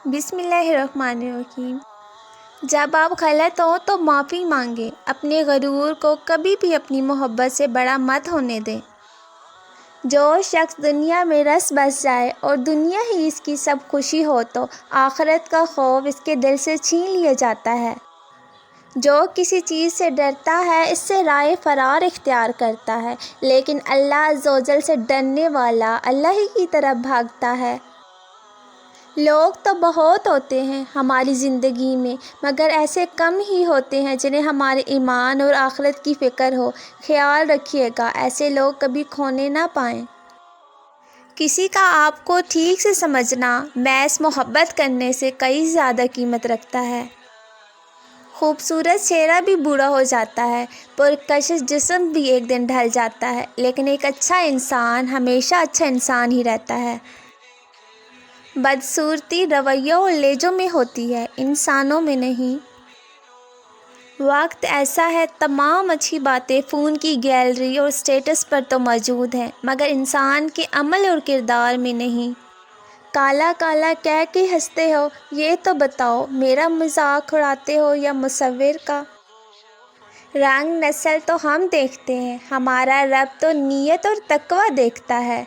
بسم اللہ الرحمن الرحیم۔ جب آپ غلط ہوں تو معافی مانگیں، اپنے غرور کو کبھی بھی اپنی محبت سے بڑا مت ہونے دیں۔ جو شخص دنیا میں رس بس جائے اور دنیا ہی اس کی سب خوشی ہو تو آخرت کا خوف اس کے دل سے چھین لیا جاتا ہے۔ جو کسی چیز سے ڈرتا ہے اس سے راہ فرار اختیار کرتا ہے، لیکن اللہ عز و جل سے ڈرنے والا اللہ ہی کی طرف بھاگتا ہے۔ لوگ تو بہت ہوتے ہیں ہماری زندگی میں، مگر ایسے کم ہی ہوتے ہیں جنہیں ہمارے ایمان اور آخرت کی فکر ہو۔ خیال رکھیے گا ایسے لوگ کبھی کھونے نہ پائیں۔ کسی کا آپ کو ٹھیک سے سمجھنا محض محبت کرنے سے کئی زیادہ قیمت رکھتا ہے۔ خوبصورت چہرہ بھی بوڑھا ہو جاتا ہے، پرکشش جسم بھی ایک دن ڈھل جاتا ہے، لیکن ایک اچھا انسان ہمیشہ اچھا انسان ہی رہتا ہے۔ بدصورتی رویوں اور لہجوں میں ہوتی ہے، انسانوں میں نہیں۔ وقت ایسا ہے، تمام اچھی باتیں فون کی گیلری اور اسٹیٹس پر تو موجود ہیں، مگر انسان کے عمل اور کردار میں نہیں۔ کالا کالا کہہ کے ہنستے ہو، یہ تو بتاؤ میرا مذاق اڑاتے ہو یا مصور کا؟ رنگ نسل تو ہم دیکھتے ہیں، ہمارا رب تو نیت اور تقویٰ دیکھتا ہے۔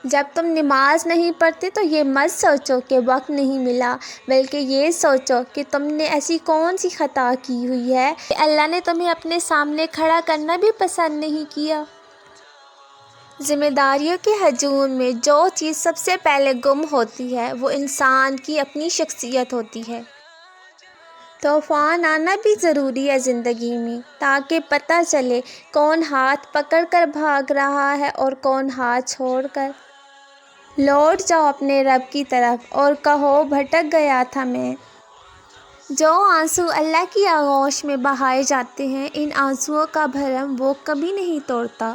جب تم نماز نہیں پڑھتے تو یہ مت سوچو کہ وقت نہیں ملا، بلکہ یہ سوچو کہ تم نے ایسی کون سی خطا کی ہوئی ہے کہ اللہ نے تمہیں اپنے سامنے کھڑا کرنا بھی پسند نہیں کیا۔ ذمہ داریوں کے ہجوم میں جو چیز سب سے پہلے گم ہوتی ہے وہ انسان کی اپنی شخصیت ہوتی ہے۔ طوفان آنا بھی ضروری ہے زندگی میں، تاکہ پتہ چلے کون ہاتھ پکڑ کر بھاگ رہا ہے اور کون ہاتھ چھوڑ کر۔ لوٹ جاؤ اپنے رب کی طرف اور کہو بھٹک گیا تھا میں۔ جو آنسو اللہ کی آغوش میں بہائے جاتے ہیں، ان آنسوؤں کا بھرم وہ کبھی نہیں توڑتا۔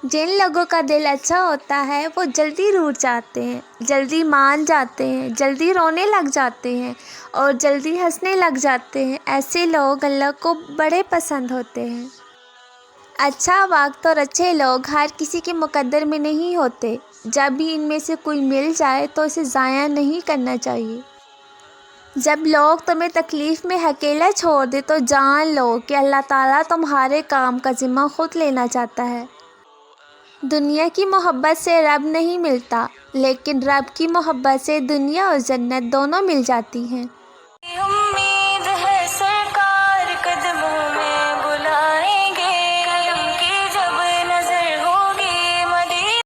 جن لوگوں کا دل اچھا ہوتا ہے وہ جلدی روٹھ جاتے ہیں، جلدی مان جاتے ہیں، جلدی رونے لگ جاتے ہیں اور جلدی ہنسنے لگ جاتے ہیں۔ ایسے لوگ اللہ کو بڑے پسند ہوتے ہیں۔ اچھا وقت اور اچھے لوگ ہر کسی کے مقدر میں نہیں ہوتے، جب بھی ان میں سے کوئی مل جائے تو اسے ضائع نہیں کرنا چاہیے۔ جب لوگ تمہیں تکلیف میں اکیلا چھوڑ دیں تو جان لو کہ اللہ تعالیٰ تمہارے کام کا ذمہ خود لینا چاہتا ہے۔ دنیا کی محبت سے رب نہیں ملتا، لیکن رب کی محبت سے دنیا اور جنت دونوں مل جاتی ہیں۔